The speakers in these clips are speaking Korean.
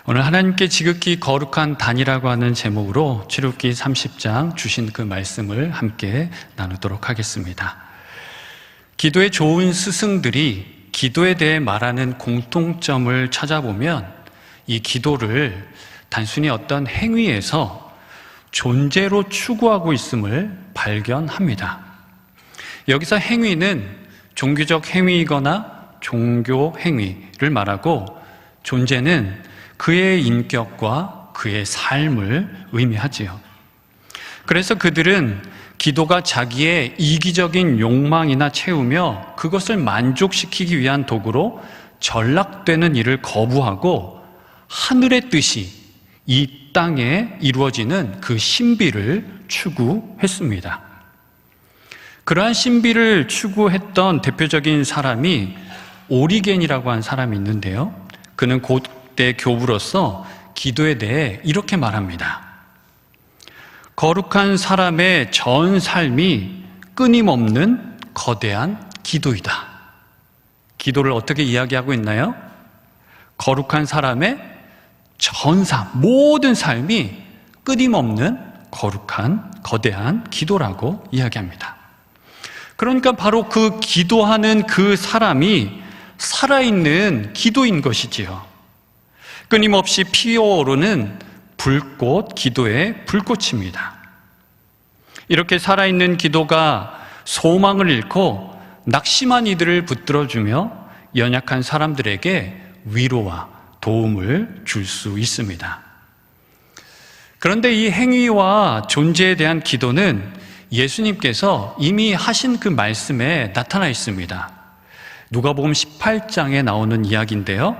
오늘 하나님께 지극히 거룩한 단이라고 하는 제목으로 출애굽기 30장 주신 그 말씀을 함께 나누도록 하겠습니다. 기도의 좋은 스승들이 기도에 대해 말하는 공통점을 찾아보면 이 기도를 단순히 어떤 행위에서 존재로 추구하고 있음을 발견합니다. 여기서 행위는 종교적 행위이거나 종교 행위를 말하고 존재는 그의 인격과 그의 삶을 의미하지요. 그래서 그들은 기도가 자기의 이기적인 욕망이나 채우며 그것을 만족시키기 위한 도구로 전락되는 일을 거부하고 하늘의 뜻이 이 땅에 이루어지는 그 신비를 추구했습니다. 그러한 신비를 추구했던 대표적인 사람이 오리겐이라고 한 사람이 있는데요. 그는 그때 교부로서 기도에 대해 이렇게 말합니다. 거룩한 사람의 전 삶이 끊임없는 거대한 기도이다. 기도를 어떻게 이야기하고 있나요? 거룩한 사람의 전 삶, 모든 삶이 끊임없는 거룩한 거대한 기도라고 이야기합니다. 그러니까 바로 그 기도하는 그 사람이 살아있는 기도인 것이지요. 끊임없이 피어오르는 불꽃, 기도의 불꽃입니다. 이렇게 살아있는 기도가 소망을 잃고 낙심한 이들을 붙들어주며 연약한 사람들에게 위로와 도움을 줄 수 있습니다. 그런데 이 행위와 존재에 대한 기도는 예수님께서 이미 하신 그 말씀에 나타나 있습니다. 누가복음 18장에 나오는 이야기인데요.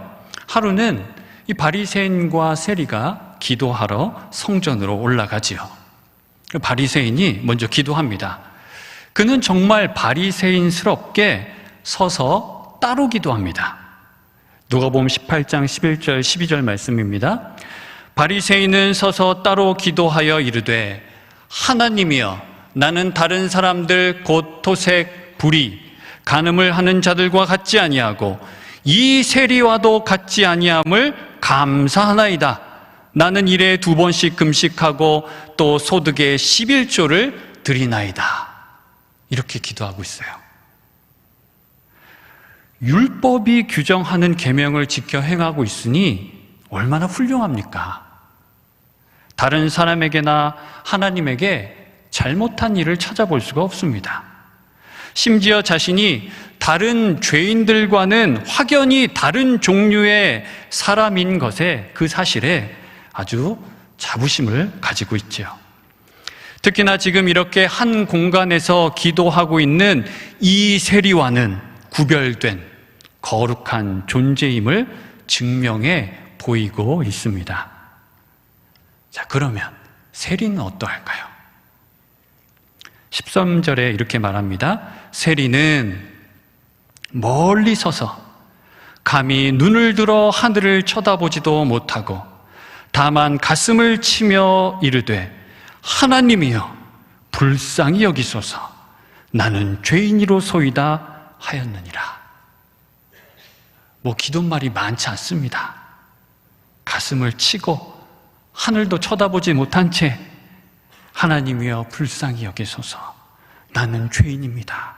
하루는 이 바리새인과 세리가 기도하러 성전으로 올라가지요. 바리새인이 먼저 기도합니다. 그는 정말 바리새인스럽게 서서 따로 기도합니다. 누가복음 18장 11절 12절 말씀입니다. 바리새인은 서서 따로 기도하여 이르되 하나님이여 나는 다른 사람들 곧 토색, 불의, 간음을 하는 자들과 같지 아니하고 이 세리와도 같지 아니함을 감사하나이다. 나는 일에 2번씩 금식하고 또 소득의 11조를 드리나이다. 이렇게 기도하고 있어요. 율법이 규정하는 계명을 지켜 행하고 있으니 얼마나 훌륭합니까? 다른 사람에게나 하나님에게 잘못한 일을 찾아볼 수가 없습니다. 심지어 자신이 다른 죄인들과는 확연히 다른 종류의 사람인 것에 그 사실에 아주 자부심을 가지고 있죠. 특히나 지금 이렇게 한 공간에서 기도하고 있는 이 세리와는 구별된 거룩한 존재임을 증명해 보이고 있습니다. 자, 그러면 세리는 어떠할까요? 13절에 이렇게 말합니다. 세리는 멀리 서서 감히 눈을 들어 하늘을 쳐다보지도 못하고 다만 가슴을 치며 이르되 하나님이여 불쌍히 여기소서 나는 죄인이로소이다 하였느니라. 뭐 기도말이 많지 않습니다. 가슴을 치고 하늘도 쳐다보지 못한 채 하나님이여 불쌍히 여기소서 나는 죄인입니다.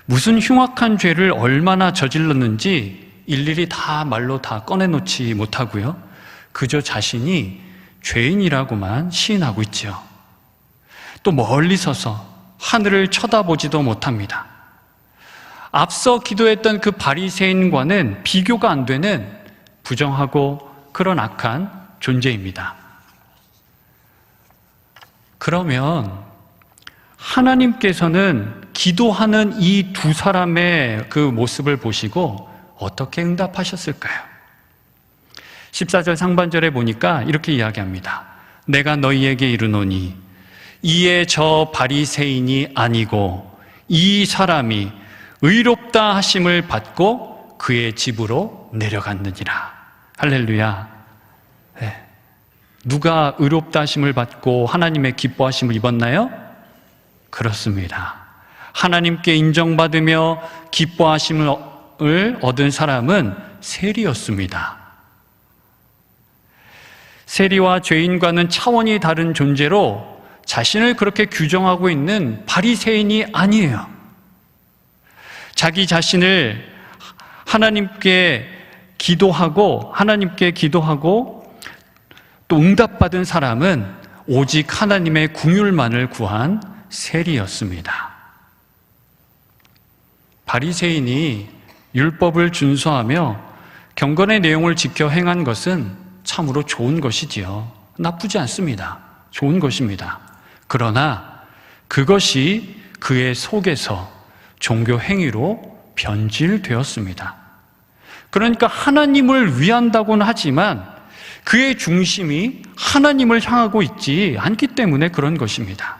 무슨 흉악한 죄를 얼마나 저질렀는지 일일이 다 말로 다 꺼내놓지 못하고요. 그저 자신이 죄인이라고만 시인하고 있죠. 또 멀리 서서 하늘을 쳐다보지도 못합니다. 앞서 기도했던 그 바리새인과는 비교가 안 되는 부정하고 그런 악한 존재입니다. 그러면 하나님께서는 기도하는 이 두 사람의 그 모습을 보시고 어떻게 응답하셨을까요? 14절 상반절에 보니까 이렇게 이야기합니다. 내가 너희에게 이르노니 이에 저 바리새인이 아니고 이 사람이 의롭다 하심을 받고 그의 집으로 내려갔느니라. 할렐루야. 네. 누가 의롭다 하심을 받고 하나님의 기뻐하심을 입었나요? 그렇습니다. 하나님께 인정받으며 기뻐하심을 얻은 사람은 세리였습니다. 세리와 죄인과는 차원이 다른 존재로 자신을 그렇게 규정하고 있는 바리새인이 아니에요. 자기 자신을 하나님께 기도하고 또 응답받은 사람은 오직 하나님의 긍휼만을 구한 세리였습니다. 바리새인이 율법을 준수하며 경건의 내용을 지켜 행한 것은 참으로 좋은 것이지요. 나쁘지 않습니다. 좋은 것입니다. 그러나 그것이 그의 속에서 종교 행위로 변질되었습니다. 그러니까 하나님을 위한다고는 하지만 그의 중심이 하나님을 향하고 있지 않기 때문에 그런 것입니다.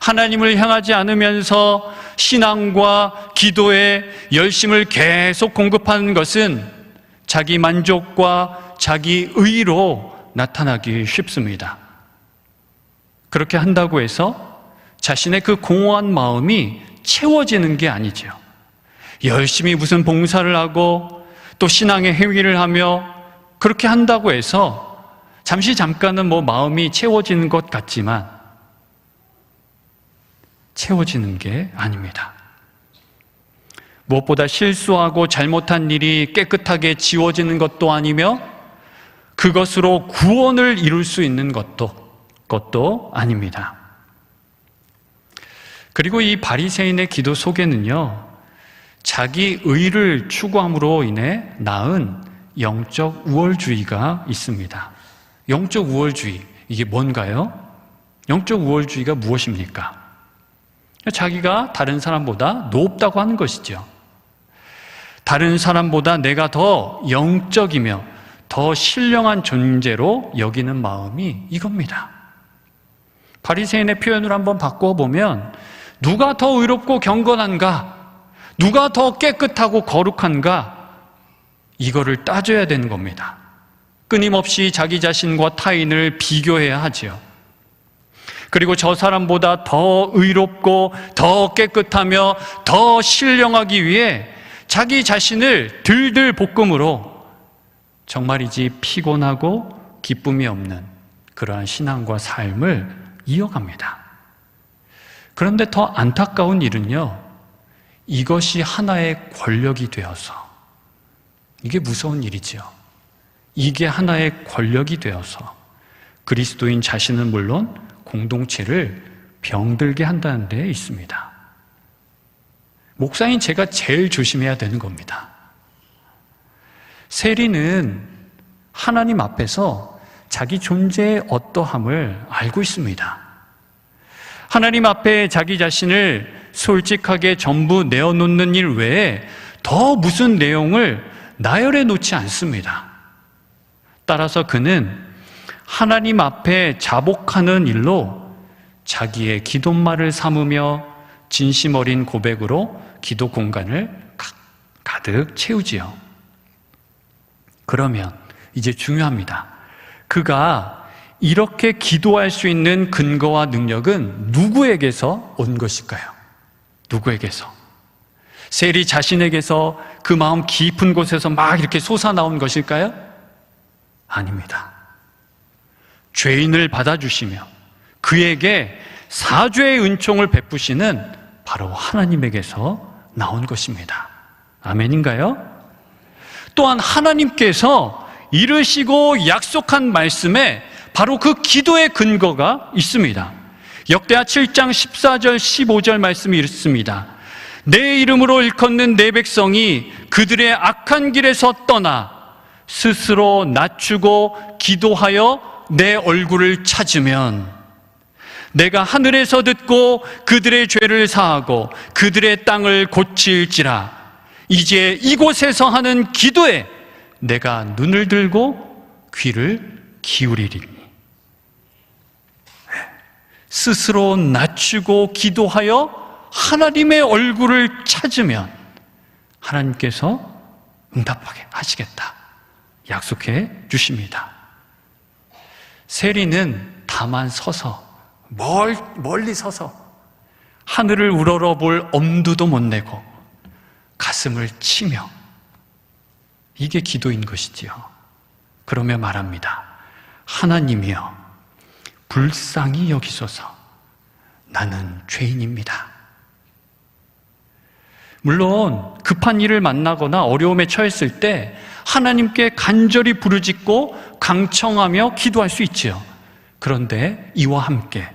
하나님을 향하지 않으면서 신앙과 기도에 열심을 계속 공급하는 것은 자기 만족과 자기 의로 나타나기 쉽습니다. 그렇게 한다고 해서 자신의 그 공허한 마음이 채워지는 게 아니죠. 열심히 무슨 봉사를 하고 또 신앙의 행위를 하며 그렇게 한다고 해서 잠깐은 마음이 채워지는 것 같지만 채워지는 게 아닙니다. 무엇보다 실수하고 잘못한 일이 깨끗하게 지워지는 것도 아니며 그것으로 구원을 이룰 수 있는 것도 아닙니다. 그리고 이 바리새인의 기도 속에는요, 자기 의를 추구함으로 인해 낳은 영적 우월주의가 있습니다. 영적 우월주의, 이게 뭔가요? 영적 우월주의가 무엇입니까? 자기가 다른 사람보다 높다고 하는 것이죠. 다른 사람보다 내가 더 영적이며 더 신령한 존재로 여기는 마음이 이겁니다. 바리새인의 표현을 한번 바꿔보면 누가 더 의롭고 경건한가? 누가 더 깨끗하고 거룩한가? 이거를 따져야 되는 겁니다. 끊임없이 자기 자신과 타인을 비교해야 하지요. 그리고 저 사람보다 더 의롭고 더 깨끗하며 더 신령하기 위해 자기 자신을 들들 볶음으로 정말이지 피곤하고 기쁨이 없는 그러한 신앙과 삶을 이어갑니다. 그런데 더 안타까운 일은요, 이것이 하나의 권력이 되어서, 이게 무서운 일이지요. 이게 하나의 권력이 되어서 그리스도인 자신은 물론 공동체를 병들게 한다는 데 있습니다. 목사인 제가 제일 조심해야 되는 겁니다. 세리는 하나님 앞에서 자기 존재의 어떠함을 알고 있습니다. 하나님 앞에 자기 자신을 솔직하게 전부 내어놓는 일 외에 더 무슨 내용을 나열해 놓지 않습니다. 따라서 그는 하나님 앞에 자복하는 일로 자기의 기도말을 삼으며 진심 어린 고백으로 기도 공간을 가득 채우지요. 그러면 이제 중요합니다. 그가 이렇게 기도할 수 있는 근거와 능력은 누구에게서 온 것일까요? 누구에게서? 세리 자신에게서 그 마음 깊은 곳에서 막 이렇게 솟아나온 것일까요? 아닙니다. 죄인을 받아주시며 그에게 사죄의 은총을 베푸시는 바로 하나님에게서 나온 것입니다. 아멘인가요? 또한 하나님께서 이르시고 약속한 말씀에 바로 그 기도의 근거가 있습니다. 역대하 7장 14절 15절 말씀이 있습니다. 내 이름으로 일컫는 내 백성이 그들의 악한 길에서 떠나 스스로 낮추고 기도하여 내 얼굴을 찾으면 내가 하늘에서 듣고 그들의 죄를 사하고 그들의 땅을 고칠지라. 이제 이곳에서 하는 기도에 내가 눈을 들고 귀를 기울이리니. 스스로 낮추고 기도하여 하나님의 얼굴을 찾으면 하나님께서 응답하게 하시겠다 약속해 주십니다. 세리는 다만 서서 멀리 서서 하늘을 우러러볼 엄두도 못 내고 가슴을 치며 이게 기도인 것이지요. 그러며 말합니다. 하나님이여, 불쌍히 여기소서. 나는 죄인입니다. 물론 급한 일을 만나거나 어려움에 처했을 때 하나님께 간절히 부르짖고 강청하며 기도할 수 있지요. 그런데 이와 함께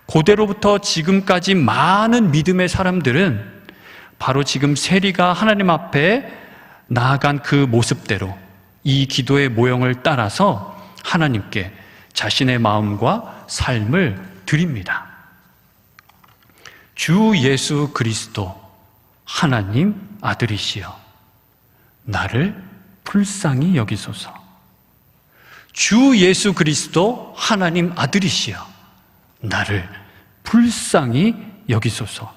고대로부터 지금까지 많은 믿음의 사람들은 바로 지금 세리가 하나님 앞에 나아간 그 모습대로 이 기도의 모형을 따라서 하나님께 자신의 마음과 삶을 드립니다. 주 예수 그리스도 하나님 아들이시여, 나를 불쌍히 여기소서. 주 예수 그리스도 하나님 아들이시여, 나를 불쌍히 여기소서.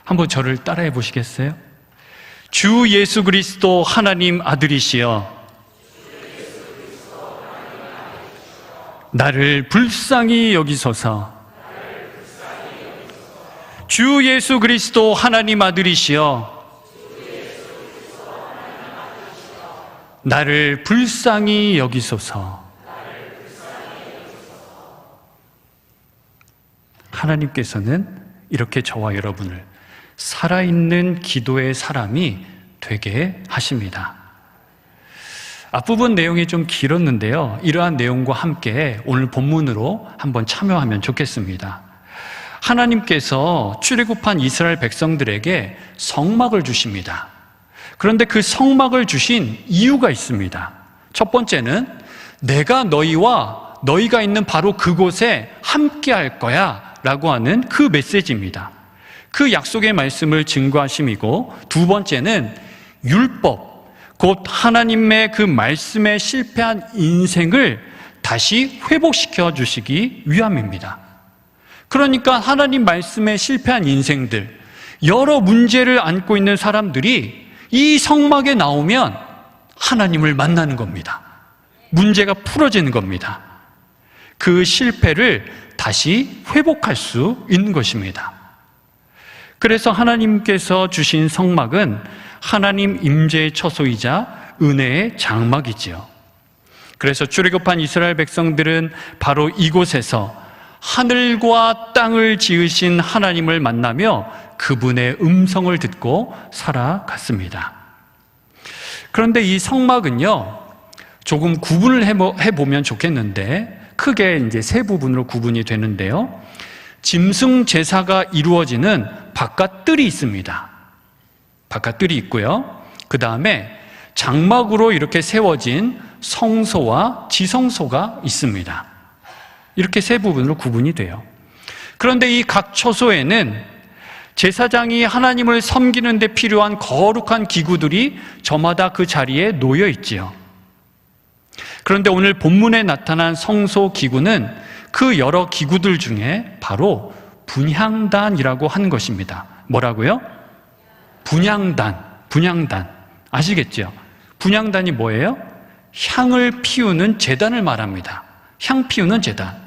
한번 저를 따라해 보시겠어요? 주 예수 그리스도 하나님 아들이시여, 나를 불쌍히 여기소서. 주 예수 그리스도 하나님 아들이시여, 나를 불쌍히 여기소서. 하나님께서는 이렇게 저와 여러분을 살아있는 기도의 사람이 되게 하십니다. 앞부분 내용이 좀 길었는데요. 이러한 내용과 함께 오늘 본문으로 한번 참여하면 좋겠습니다. 하나님께서 출애굽한 이스라엘 백성들에게 성막을 주십니다. 그런데 그 성막을 주신 이유가 있습니다. 첫 번째는 내가 너희와 너희가 있는 바로 그곳에 함께 할 거야 라고 하는 그 메시지입니다. 그 약속의 말씀을 증거하심이고, 두 번째는 율법, 곧 하나님의 그 말씀에 실패한 인생을 다시 회복시켜 주시기 위함입니다. 그러니까 하나님 말씀에 실패한 인생들, 여러 문제를 안고 있는 사람들이 이 성막에 나오면 하나님을 만나는 겁니다. 문제가 풀어지는 겁니다. 그 실패를 다시 회복할 수 있는 것입니다. 그래서 하나님께서 주신 성막은 하나님 임재의 처소이자 은혜의 장막이지요. 그래서 출애굽한 이스라엘 백성들은 바로 이곳에서 하늘과 땅을 지으신 하나님을 만나며 그분의 음성을 듣고 살아갔습니다. 그런데 이 성막은요, 조금 구분을 해보면 좋겠는데, 크게 이제 세 부분으로 구분이 되는데요. 짐승 제사가 이루어지는 바깥뜰이 있습니다. 바깥뜰이 있고요. 그 다음에 장막으로 이렇게 세워진 성소와 지성소가 있습니다. 이렇게 세 부분으로 구분이 돼요. 그런데 이 각 처소에는 제사장이 하나님을 섬기는 데 필요한 거룩한 기구들이 저마다 그 자리에 놓여 있지요. 그런데 오늘 본문에 나타난 성소 기구는 그 여러 기구들 중에 바로 분향단이라고 한 것입니다. 뭐라고요? 분향단. 아시겠죠? 분향단이 뭐예요? 향을 피우는 제단을 말합니다. 향 피우는 제단.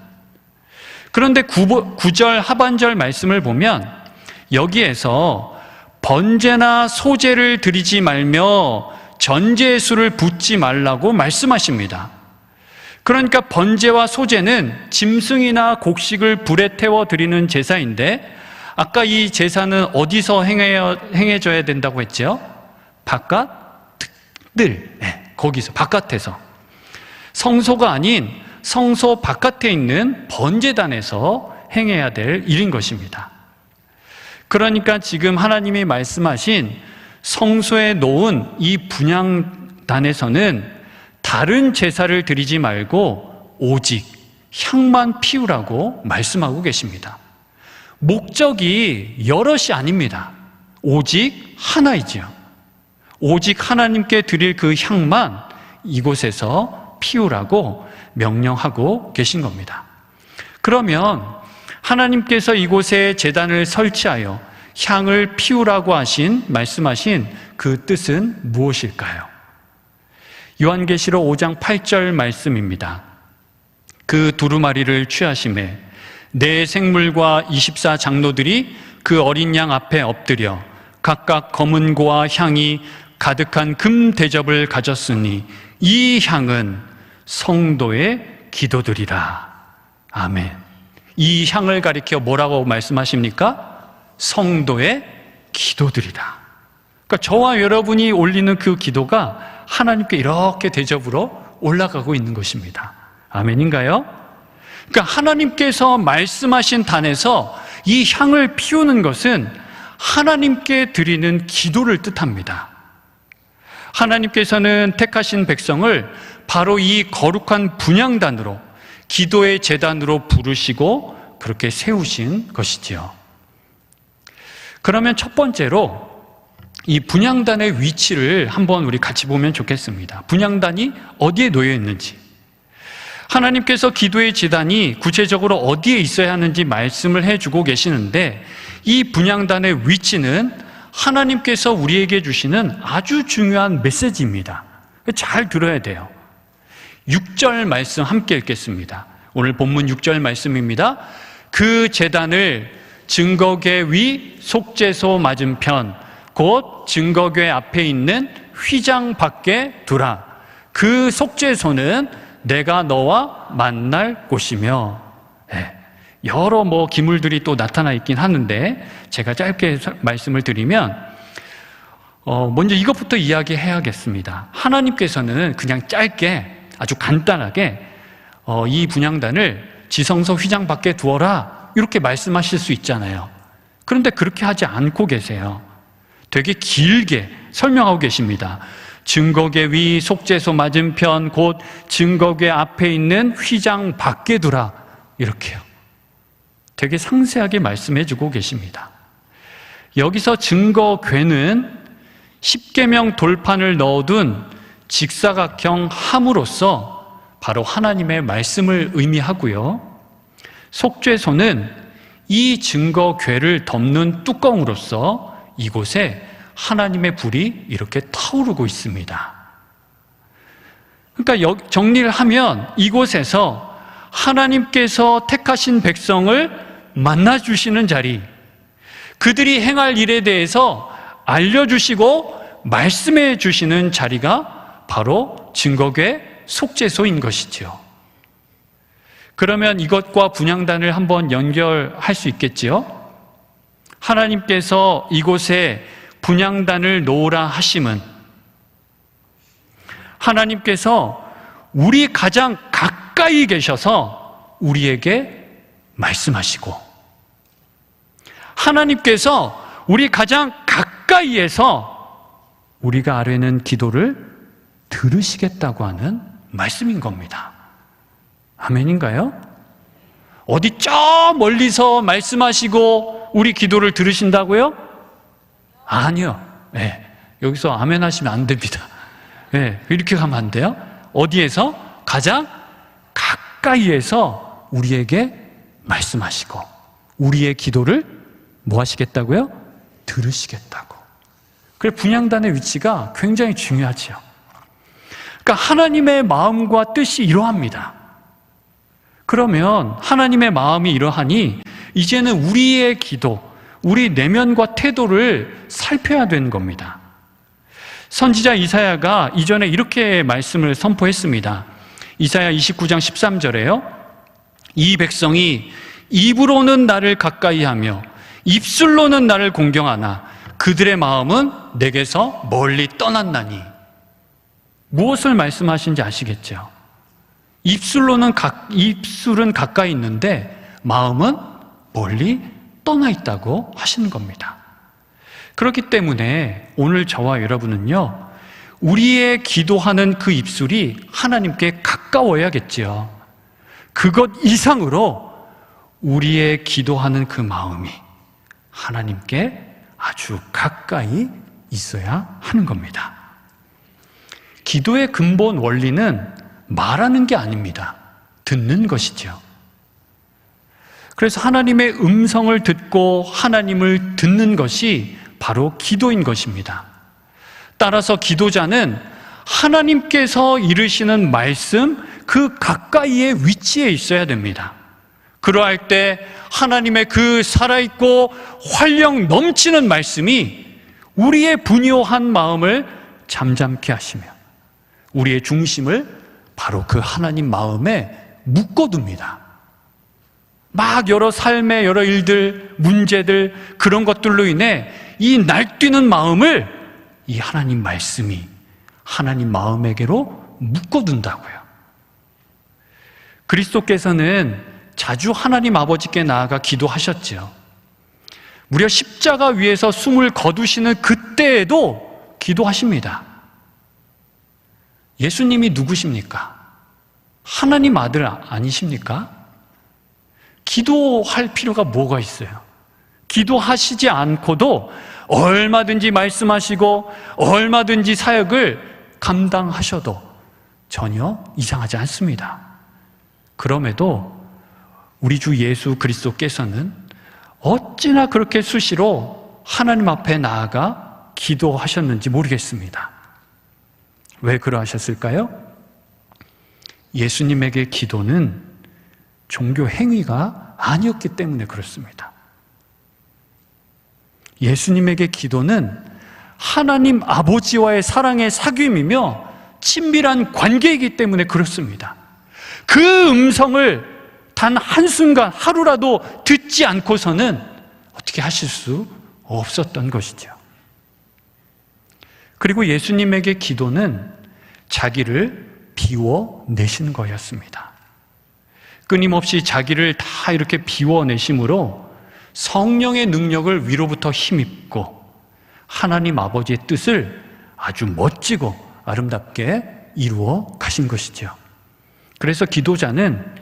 그런데 9절 하반절 말씀을 보면 여기에서 번제나 소제를 드리지 말며 전제수를 붓지 말라고 말씀하십니다. 그러니까 번제와 소제는 짐승이나 곡식을 불에 태워 드리는 제사인데, 아까 이 제사는 어디서 행해져야 된다고 했죠? 바깥뜰, 거기서, 바깥에서. 성소가 아닌 성소 바깥에 있는 번제단에서 행해야 될 일인 것입니다. 그러니까 지금 하나님이 말씀하신 성소에 놓은 이 분향단에서는 다른 제사를 드리지 말고 오직 향만 피우라고 말씀하고 계십니다. 목적이 여럿이 아닙니다. 오직 하나이지요. 오직 하나님께 드릴 그 향만 이곳에서 피우라고 명령하고 계신 겁니다. 그러면 하나님께서 이곳에 제단을 설치하여 향을 피우라고 말씀하신 그 뜻은 무엇일까요? 요한계시록 5장 8절 말씀입니다. 그 두루마리를 취하심에 네 생물과 24장로들이 그 어린 양 앞에 엎드려 각각 검은 고와 향이 가득한 금 대접을 가졌으니 이 향은 성도의 기도들이라. 아멘. 이 향을 가리켜 뭐라고 말씀하십니까? 성도의 기도들이다. 그러니까 저와 여러분이 올리는 그 기도가 하나님께 이렇게 대접으로 올라가고 있는 것입니다. 아멘인가요? 그러니까 하나님께서 말씀하신 단에서 이 향을 피우는 것은 하나님께 드리는 기도를 뜻합니다. 하나님께서는 택하신 백성을 바로 이 거룩한 분향단으로, 기도의 제단으로 부르시고 그렇게 세우신 것이지요. 그러면 첫 번째로 이 분향단의 위치를 한번 우리 같이 보면 좋겠습니다. 분향단이 어디에 놓여 있는지, 하나님께서 기도의 제단이 구체적으로 어디에 있어야 하는지 말씀을 해주고 계시는데, 이 분향단의 위치는 하나님께서 우리에게 주시는 아주 중요한 메시지입니다. 잘 들어야 돼요. 6절 말씀 함께 읽겠습니다. 오늘 본문 6절 말씀입니다. 그 제단을 증거궤 위 속죄소 맞은편 곧 증거궤 앞에 있는 휘장 밖에 두라. 그 속죄소는 내가 너와 만날 곳이며. 여러 기물들이 또 나타나 있긴 하는데 제가 짧게 말씀을 드리면 먼저 이것부터 이야기해야겠습니다. 하나님께서는 그냥 짧게 아주 간단하게 이 분향단을 지성소 휘장 밖에 두어라 이렇게 말씀하실 수 있잖아요. 그런데 그렇게 하지 않고 계세요. 되게 길게 설명하고 계십니다. 증거궤 위 속죄소 맞은편 곧 증거궤 앞에 있는 휘장 밖에 두라 이렇게요. 되게 상세하게 말씀해주고 계십니다. 여기서 증거궤는 십계명 돌판을 넣어둔 직사각형 함으로써 바로 하나님의 말씀을 의미하고요. 속죄소는 이 증거궤를 덮는 뚜껑으로서 이곳에 하나님의 불이 이렇게 타오르고 있습니다. 그러니까 정리를 하면 이곳에서 하나님께서 택하신 백성을 만나주시는 자리, 그들이 행할 일에 대해서 알려주시고 말씀해 주시는 자리가 바로 증거궤 속죄소인 것이죠. 그러면 이것과 분향단을 한번 연결할 수 있겠지요? 하나님께서 이곳에 분향단을 놓으라 하심은 하나님께서 우리 가장 가까이 계셔서 우리에게 말씀하시고, 하나님께서 우리 가장 가까이에서 우리가 아뢰는 기도를 들으시겠다고 하는 말씀인 겁니다. 아멘인가요? 어디 저 멀리서 말씀하시고 우리 기도를 들으신다고요? 아니요. 여기서 아멘 하시면 안 됩니다. 이렇게 가면 안 돼요. 어디에서? 가장 가까이에서 우리에게 말씀하시고 우리의 기도를 뭐 하시겠다고요? 들으시겠다고. 그래서 분향단의 위치가 굉장히 중요하죠. 그러니까 하나님의 마음과 뜻이 이러합니다. 그러면 하나님의 마음이 이러하니 이제는 우리의 기도, 우리 내면과 태도를 살펴야 되는 겁니다. 선지자 이사야가 이전에 이렇게 말씀을 선포했습니다. 이사야 29장 13절에요. 이 백성이 입으로는 나를 가까이하며 입술로는 나를 공경하나 그들의 마음은 내게서 멀리 떠났나니. 무엇을 말씀하신지 아시겠죠? 입술은 가까이 있는데 마음은 멀리 떠나 있다고 하시는 겁니다. 그렇기 때문에 오늘 저와 여러분은요, 우리의 기도하는 그 입술이 하나님께 가까워야겠지요. 그것 이상으로 우리의 기도하는 그 마음이 하나님께 아주 가까이 있어야 하는 겁니다. 기도의 근본 원리는 말하는 게 아닙니다. 듣는 것이죠. 그래서 하나님의 음성을 듣고 하나님을 듣는 것이 바로 기도인 것입니다. 따라서 기도자는 하나님께서 이르시는 말씀 그 가까이에 위치해 있어야 됩니다. 그러할 때 하나님의 그 살아있고 활력 넘치는 말씀이 우리의 분요한 마음을 잠잠케 하시며 우리의 중심을 바로 그 하나님 마음에 묶어둡니다. 막 여러 삶의 여러 일들, 문제들, 그런 것들로 인해 이 날뛰는 마음을 이 하나님 말씀이 하나님 마음에게로 묶어둔다고요. 그리스도께서는 자주 하나님 아버지께 나아가 기도하셨죠. 무려 십자가 위에서 숨을 거두시는 그때에도 기도하십니다. 예수님이 누구십니까? 하나님 아들 아니십니까? 기도할 필요가 뭐가 있어요? 기도하시지 않고도 얼마든지 말씀하시고 얼마든지 사역을 감당하셔도 전혀 이상하지 않습니다. 그럼에도 우리 주 예수 그리스도께서는 어찌나 그렇게 수시로 하나님 앞에 나아가 기도하셨는지 모르겠습니다. 왜 그러하셨을까요? 예수님에게 기도는 종교 행위가 아니었기 때문에 그렇습니다. 예수님에게 기도는 하나님 아버지와의 사랑의 사귐이며 친밀한 관계이기 때문에 그렇습니다. 그 음성을 단 한순간 하루라도 듣지 않고서는 어떻게 하실 수 없었던 것이죠. 그리고 예수님에게 기도는 자기를 비워내신 거였습니다. 끊임없이 자기를 다 이렇게 비워내심으로 성령의 능력을 위로부터 힘입고 하나님 아버지의 뜻을 아주 멋지고 아름답게 이루어 가신 것이죠. 그래서 기도자는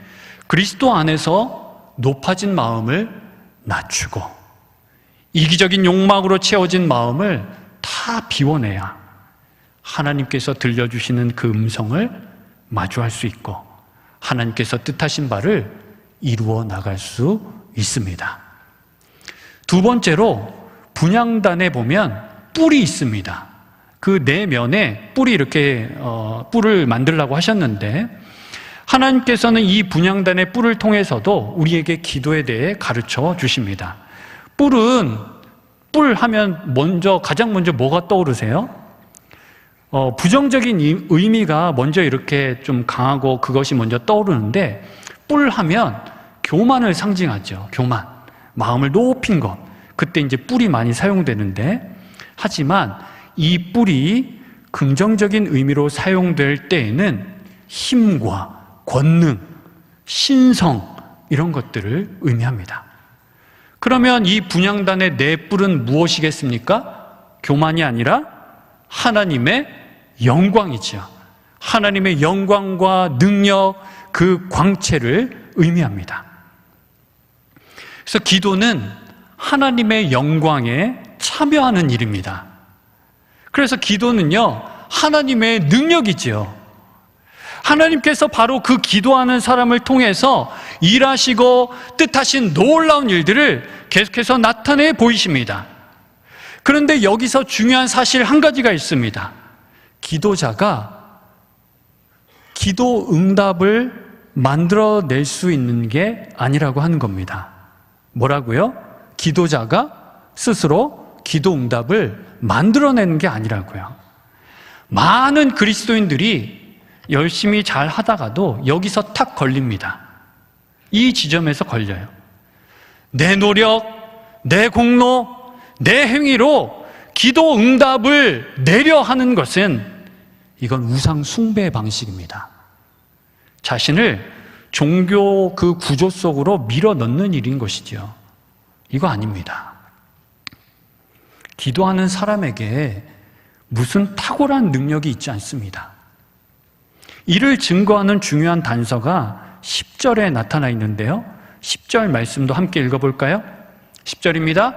그리스도 안에서 높아진 마음을 낮추고 이기적인 욕망으로 채워진 마음을 다 비워내야 하나님께서 들려주시는 그 음성을 마주할 수 있고 하나님께서 뜻하신 바를 이루어 나갈 수 있습니다. 두 번째로 분향단에 보면 뿔이 있습니다. 그 내면에 뿔이 이렇게 뿔을 만들라고 하셨는데 하나님께서는 이 분향단의 뿔을 통해서도 우리에게 기도에 대해 가르쳐 주십니다. 뿔 하면 가장 먼저 뭐가 떠오르세요? 부정적인 의미가 먼저 이렇게 좀 강하고 그것이 먼저 떠오르는데 뿔 하면 교만을 상징하죠. 교만. 마음을 높인 것. 그때 이제 뿔이 많이 사용되는데 하지만 이 뿔이 긍정적인 의미로 사용될 때에는 힘과 권능, 신성 이런 것들을 의미합니다. 그러면 이 분향단의 네 뿔은 무엇이겠습니까? 교만이 아니라 하나님의 영광이죠. 하나님의 영광과 능력, 그 광채를 의미합니다. 그래서 기도는 하나님의 영광에 참여하는 일입니다. 그래서 기도는요, 하나님의 능력이지요. 하나님께서 바로 그 기도하는 사람을 통해서 일하시고 뜻하신 놀라운 일들을 계속해서 나타내 보이십니다. 그런데 여기서 중요한 사실 한 가지가 있습니다. 기도자가 기도 응답을 만들어낼 수 있는 게 아니라고 하는 겁니다. 뭐라고요? 기도자가 스스로 기도 응답을 만들어내는 게 아니라고요. 많은 그리스도인들이 열심히 잘 하다가도 여기서 탁 걸립니다. 이 지점에서 걸려요. 내 노력, 내 공로, 내 행위로 기도 응답을 내려 하는 것은 이건 우상 숭배의 방식입니다. 자신을 종교 그 구조 속으로 밀어넣는 일인 것이죠. 이거 아닙니다. 기도하는 사람에게 무슨 탁월한 능력이 있지 않습니다. 이를 증거하는 중요한 단서가 10절에 나타나 있는데요. 10절 말씀도 함께 읽어볼까요? 10절입니다.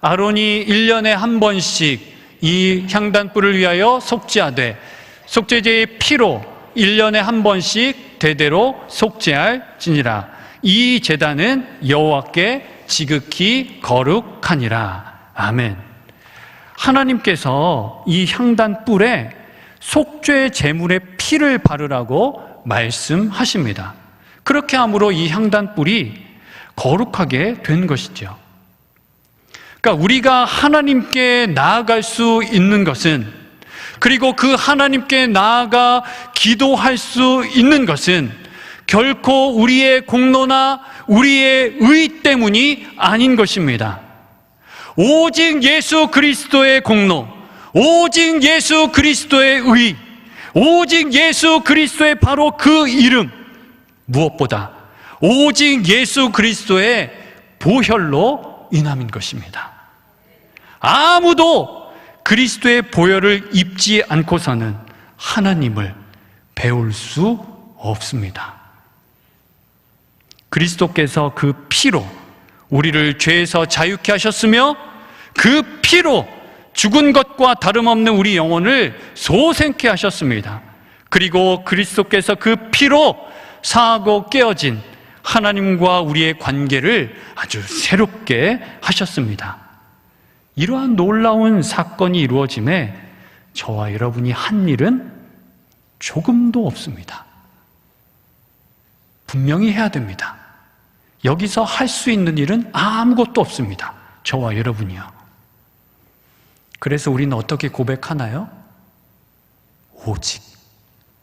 아론이 1년에 한 번씩 이 향단불을 위하여 속죄하되 속죄제의 피로 1년에 한 번씩 대대로 속죄할지니라. 이 제단은 여호와께 지극히 거룩하니라. 아멘. 하나님께서 이 향단불에 속죄 제물의 피를 바르라고 말씀하십니다. 그렇게 함으로 이 향단불이 거룩하게 된 것이죠. 그러니까 우리가 하나님께 나아갈 수 있는 것은 그리고 그 하나님께 나아가 기도할 수 있는 것은 결코 우리의 공로나 우리의 의 때문이 아닌 것입니다. 오직 예수 그리스도의 공로, 오직 예수 그리스도의 의, 오직 예수 그리스도의 바로 그 이름, 무엇보다 오직 예수 그리스도의 보혈로 인함인 것입니다. 아무도 그리스도의 보혈을 입지 않고서는 하나님을 배울 수 없습니다. 그리스도께서 그 피로 우리를 죄에서 자유케 하셨으며 그 피로 죽은 것과 다름없는 우리 영혼을 소생케 하셨습니다. 그리고 그리스도께서 그 피로 상하고 깨어진 하나님과 우리의 관계를 아주 새롭게 하셨습니다. 이러한 놀라운 사건이 이루어짐에 저와 여러분이 한 일은 조금도 없습니다. 분명히 해야 됩니다. 여기서 할 수 있는 일은 아무것도 없습니다. 저와 여러분이요. 그래서 우리는 어떻게 고백하나요? 오직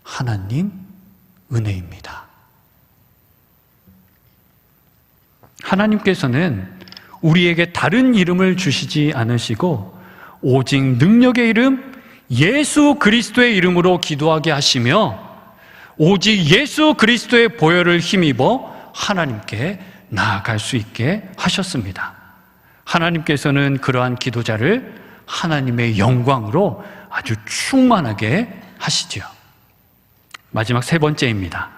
하나님 은혜입니다. 하나님께서는 우리에게 다른 이름을 주시지 않으시고 오직 능력의 이름 예수 그리스도의 이름으로 기도하게 하시며 오직 예수 그리스도의 보혈을 힘입어 하나님께 나아갈 수 있게 하셨습니다. 하나님께서는 그러한 기도자를 하나님의 영광으로 아주 충만하게 하시죠. 마지막 세 번째입니다.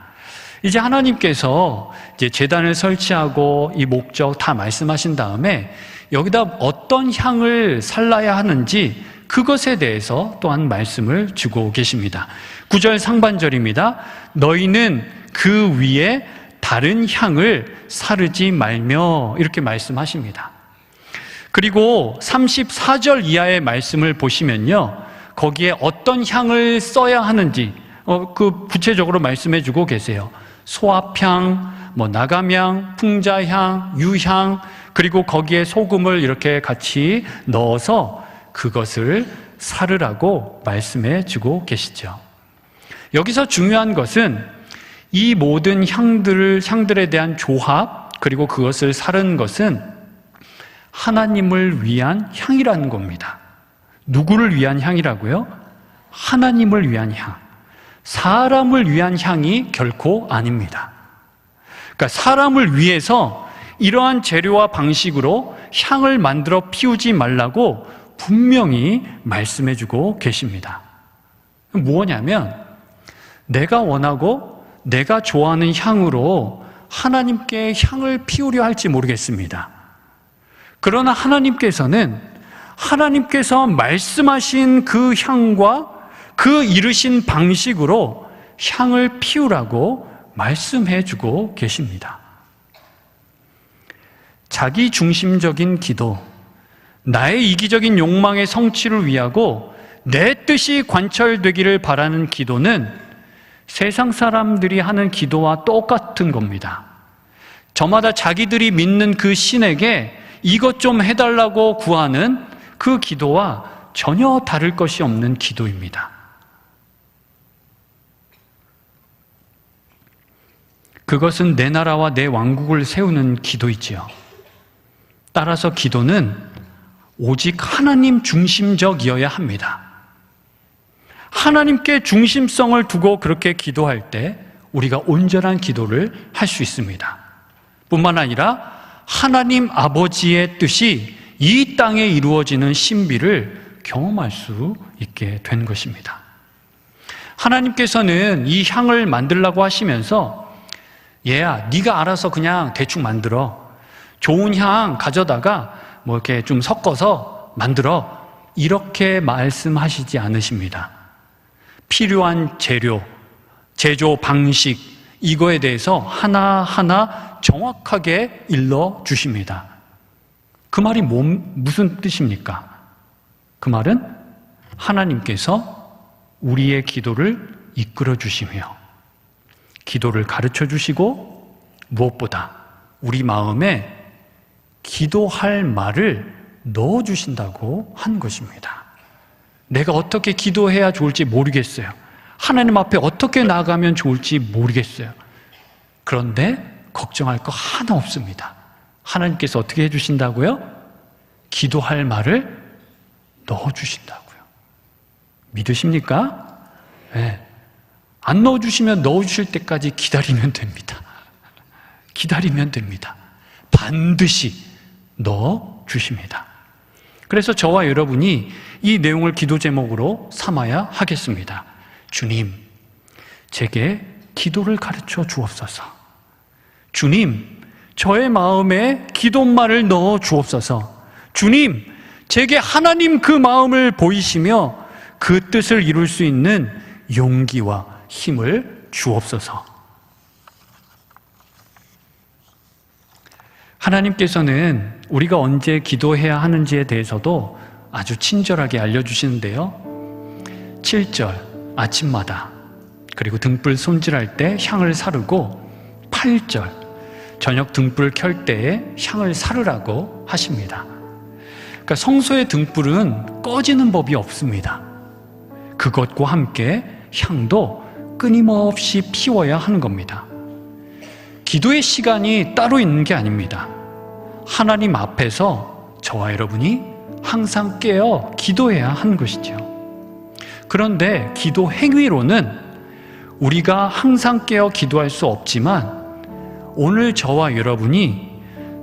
이제 하나님께서 이제 제단을 설치하고 이 목적 다 말씀하신 다음에 여기다 어떤 향을 살라야 하는지 그것에 대해서 또한 말씀을 주고 계십니다. 9절 상반절입니다. 너희는 그 위에 다른 향을 사르지 말며 이렇게 말씀하십니다. 그리고 34절 이하의 말씀을 보시면요, 거기에 어떤 향을 써야 하는지 그 구체적으로 말씀해 주고 계세요. 소합향, 나감향, 풍자향, 유향, 그리고 거기에 소금을 이렇게 같이 넣어서 그것을 사르라고 말씀해 주고 계시죠. 여기서 중요한 것은 이 모든 향들에 대한 조합, 그리고 그것을 사른 것은 하나님을 위한 향이라는 겁니다. 누구를 위한 향이라고요? 하나님을 위한 향. 사람을 위한 향이 결코 아닙니다. 그러니까 사람을 위해서 이러한 재료와 방식으로 향을 만들어 피우지 말라고 분명히 말씀해 주고 계십니다. 뭐냐면 내가 원하고 내가 좋아하는 향으로 하나님께 향을 피우려 할지 모르겠습니다. 그러나 하나님께서는 하나님께서 말씀하신 그 향과 그 이르신 방식으로 향을 피우라고 말씀해 주고 계십니다. 자기 중심적인 기도, 나의 이기적인 욕망의 성취를 위하고 내 뜻이 관철되기를 바라는 기도는 세상 사람들이 하는 기도와 똑같은 겁니다. 저마다 자기들이 믿는 그 신에게 이것 좀 해달라고 구하는 그 기도와 전혀 다를 것이 없는 기도입니다. 그것은 내 나라와 내 왕국을 세우는 기도이지요. 따라서 기도는 오직 하나님 중심적이어야 합니다. 하나님께 중심성을 두고 그렇게 기도할 때 우리가 온전한 기도를 할 수 있습니다. 뿐만 아니라 하나님 아버지의 뜻이 이 땅에 이루어지는 신비를 경험할 수 있게 된 것입니다. 하나님께서는 이 향을 만들라고 하시면서 얘야, 네가 알아서 그냥 대충 만들어. 좋은 향 가져다가 이렇게 좀 섞어서 만들어. 이렇게 말씀하시지 않으십니다. 필요한 재료, 제조 방식, 이거에 대해서 하나하나 정확하게 일러 주십니다. 그 말이 무슨 뜻입니까? 그 말은 하나님께서 우리의 기도를 이끌어 주시며 기도를 가르쳐 주시고 무엇보다 우리 마음에 기도할 말을 넣어 주신다고 한 것입니다. 내가 어떻게 기도해야 좋을지 모르겠어요. 하나님 앞에 어떻게 나아가면 좋을지 모르겠어요. 그런데 걱정할 거 하나 없습니다. 하나님께서 어떻게 해주신다고요? 기도할 말을 넣어주신다고요. 믿으십니까? 네. 안 넣어주시면 넣어주실 때까지 기다리면 됩니다. 기다리면 됩니다. 반드시 넣어주십니다. 그래서 저와 여러분이 이 내용을 기도 제목으로 삼아야 하겠습니다. 주님, 제게 기도를 가르쳐 주옵소서. 주님, 저의 마음에 기도말을 넣어 주옵소서. 주님, 제게 하나님 그 마음을 보이시며 그 뜻을 이룰 수 있는 용기와 힘을 주옵소서. 하나님께서는 우리가 언제 기도해야 하는지에 대해서도 아주 친절하게 알려주시는데요. 7절, 아침마다, 그리고 등불 손질할 때 향을 사르고 8절, 저녁 등불 켤 때에 향을 사르라고 하십니다. 그러니까 성소의 등불은 꺼지는 법이 없습니다. 그것과 함께 향도 끊임없이 피워야 하는 겁니다. 기도의 시간이 따로 있는 게 아닙니다. 하나님 앞에서 저와 여러분이 항상 깨어 기도해야 하는 것이죠. 그런데 기도 행위로는 우리가 항상 깨어 기도할 수 없지만 오늘 저와 여러분이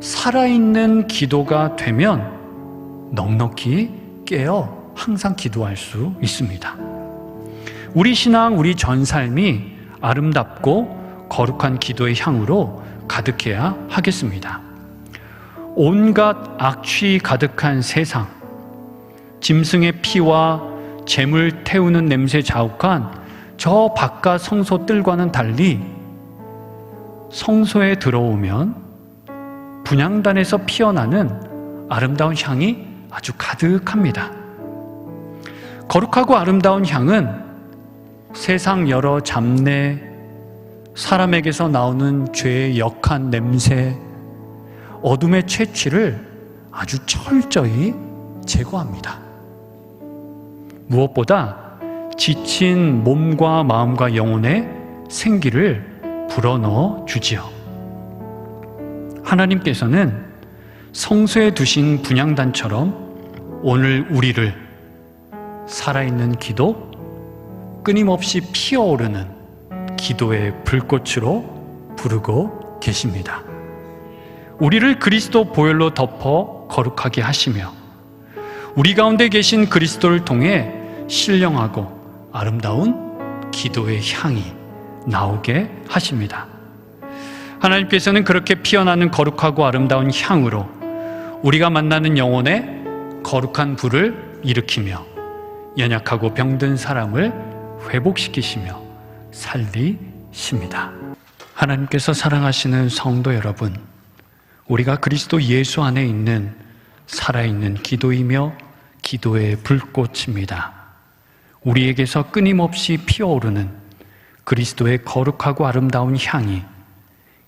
살아있는 기도가 되면 넉넉히 깨어 항상 기도할 수 있습니다. 우리 신앙, 우리 전 삶이 아름답고 거룩한 기도의 향으로 가득해야 하겠습니다. 온갖 악취 가득한 세상, 짐승의 피와 재물 태우는 냄새 자욱한 저 바깥 성소 뜰과는 달리 성소에 들어오면 분향단에서 피어나는 아름다운 향이 아주 가득합니다. 거룩하고 아름다운 향은 세상 여러 잡내, 사람에게서 나오는 죄의 역한 냄새, 어둠의 채취를 아주 철저히 제거합니다. 무엇보다 지친 몸과 마음과 영혼에 생기를 불어넣어 주지요. 하나님께서는 성소에 두신 분향단처럼 오늘 우리를 살아있는 기도, 끊임없이 피어오르는 기도의 불꽃으로 부르고 계십니다. 우리를 그리스도 보혈로 덮어 거룩하게 하시며 우리 가운데 계신 그리스도를 통해 신령하고 아름다운 기도의 향이 나오게 하십니다. 하나님께서는 그렇게 피어나는 거룩하고 아름다운 향으로 우리가 만나는 영혼에 거룩한 불을 일으키며 연약하고 병든 사람을 회복시키시며 살리십니다. 하나님께서 사랑하시는 성도 여러분, 우리가 그리스도 예수 안에 있는 살아있는 기도이며 기도의 불꽃입니다. 우리에게서 끊임없이 피어오르는 그리스도의 거룩하고 아름다운 향이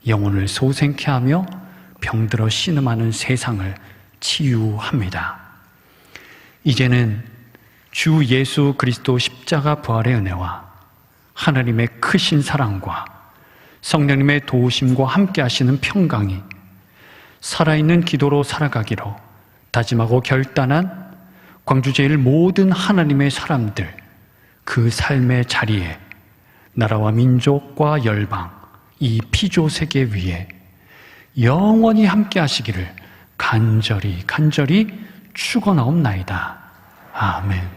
영혼을 소생케 하며 병들어 신음하는 세상을 치유합니다. 이제는 주 예수 그리스도 십자가 부활의 은혜와 하나님의 크신 사랑과 성령님의 도우심과 함께 하시는 평강이 살아있는 기도로 살아가기로 다짐하고 결단한 광주제일 모든 하나님의 사람들, 그 삶의 자리에 나라와 민족과 열방, 이 피조 세계 위에 영원히 함께 하시기를 간절히 축원하옵나이다. 아멘.